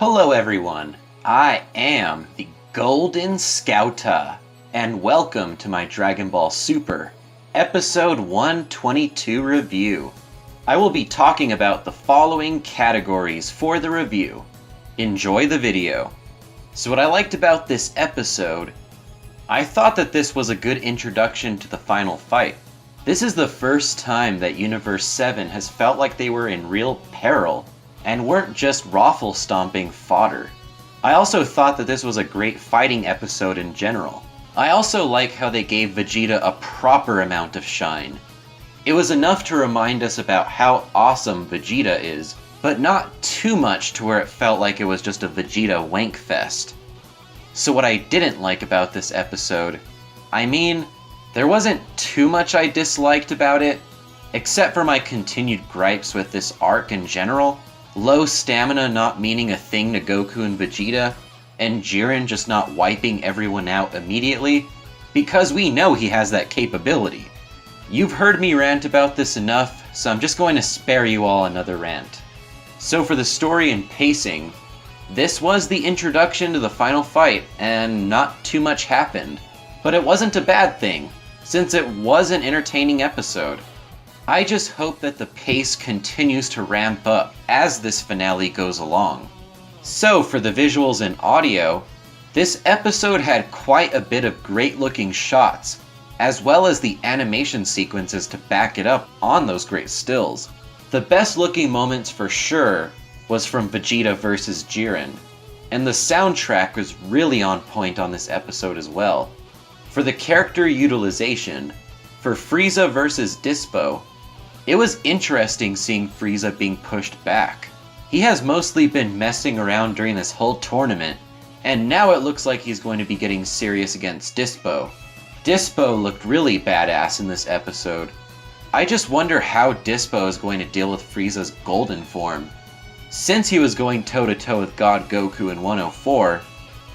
Hello everyone, I am the Golden Scouta, and welcome to my Dragon Ball Super, episode 122 review. I will be talking about the following categories for the review. Enjoy the video. So what I liked about this episode, I thought that this was a good introduction to the final fight. This is the first time that Universe 7 has felt like they were in real peril, and weren't just raffle-stomping fodder. I also thought that this was a great fighting episode in general. I also like how they gave Vegeta a proper amount of shine. It was enough to remind us about how awesome Vegeta is, but not too much to where it felt like it was just a Vegeta wank fest. So what I didn't like about this episode, there wasn't too much I disliked about it, except for my continued gripes with this arc in general. Low stamina not meaning a thing to Goku and Vegeta, and Jiren just not wiping everyone out immediately, because we know he has that capability. You've heard me rant about this enough, so I'm just going to spare you all another rant. So for the story and pacing, this was the introduction to the final fight, and not too much happened. But it wasn't a bad thing, since it was an entertaining episode. I just hope that the pace continues to ramp up as this finale goes along. So for the visuals and audio, this episode had quite a bit of great looking shots, as well as the animation sequences to back it up on those great stills. The best looking moments for sure was from Vegeta Vs Jiren, and the soundtrack was really on point on this episode as well. For the character utilization, for Frieza vs Dyspo, it was interesting seeing Frieza being pushed back. He has mostly been messing around during this whole tournament, and now it looks like he's going to be getting serious against Dyspo. Dyspo looked really badass in this episode. I just wonder how Dyspo is going to deal with Frieza's golden form. Since he was going toe-to-toe with God Goku in 104,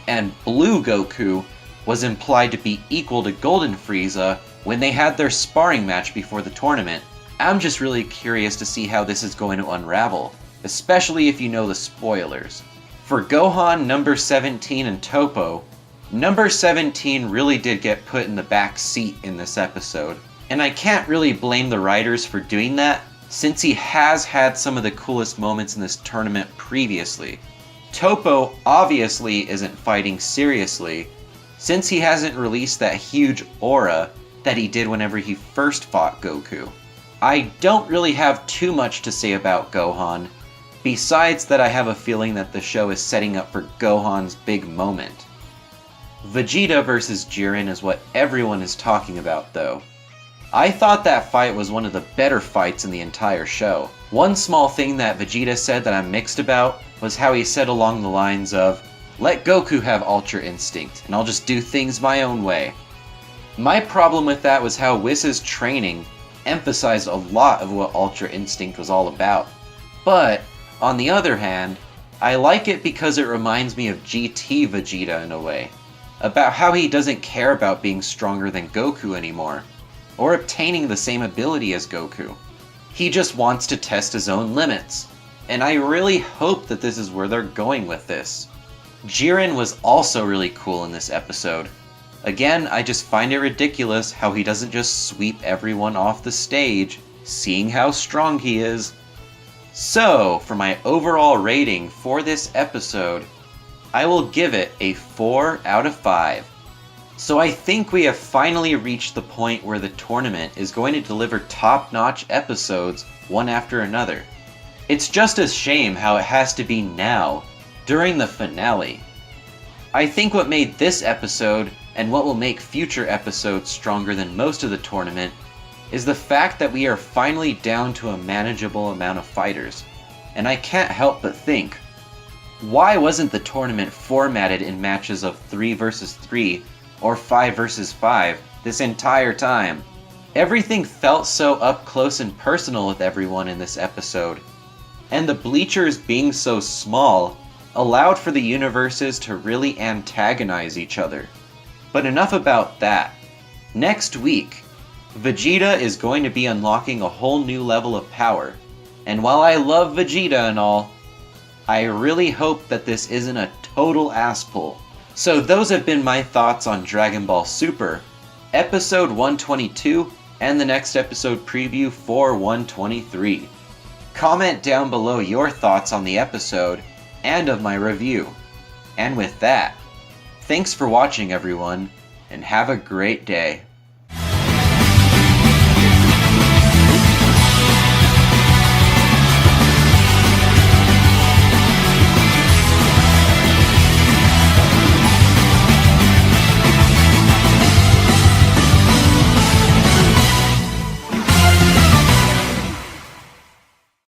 and Blue Goku was implied to be equal to Golden Frieza when they had their sparring match before the tournament, I'm just really curious to see how this is going to unravel, especially if you know the spoilers. For Gohan, number 17, and Toppo, number 17 really did get put in the back seat in this episode, and I can't really blame the writers for doing that, since he has had some of the coolest moments in this tournament previously. Toppo obviously isn't fighting seriously, since he hasn't released that huge aura that he did whenever he first fought Goku. I don't really have too much to say about Gohan, besides that I have a feeling that the show is setting up for Gohan's big moment. Vegeta vs Jiren is what everyone is talking about though. I thought that fight was one of the better fights in the entire show. One small thing that Vegeta said that I'm mixed about was how he said along the lines of, "Let Goku have Ultra Instinct, and I'll just do things my own way." My problem with that was how Whis' training emphasized a lot of what Ultra Instinct was all about. But, on the other hand, I like it because it reminds me of GT Vegeta in a way, about how he doesn't care about being stronger than Goku anymore, or obtaining the same ability as Goku. He just wants to test his own limits, and I really hope that this is where they're going with this. Jiren was also really cool in this episode. Again, I just find it ridiculous how he doesn't just sweep everyone off the stage, seeing how strong he is. So, for my overall rating for this episode, I will give it a 4 out of 5. So I think we have finally reached the point where the tournament is going to deliver top-notch episodes one after another. It's just a shame how it has to be now, during the finale. I think what made this episode, and what will make future episodes stronger than most of the tournament, is the fact that we are finally down to a manageable amount of fighters. And I can't help but think, why wasn't the tournament formatted in matches of 3 vs 3 or 5 vs 5 this entire time? Everything felt so up close and personal with everyone in this episode, and the bleachers being so small allowed for the universes to really antagonize each other. But enough about that. Next week, Vegeta is going to be unlocking a whole new level of power, and while I love Vegeta and all, I really hope that this isn't a total ass pull. So those have been my thoughts on Dragon Ball Super, episode 122, and the next episode preview for 123. Comment down below your thoughts on the episode and of my review. And with that, thanks for watching everyone, and have a great day.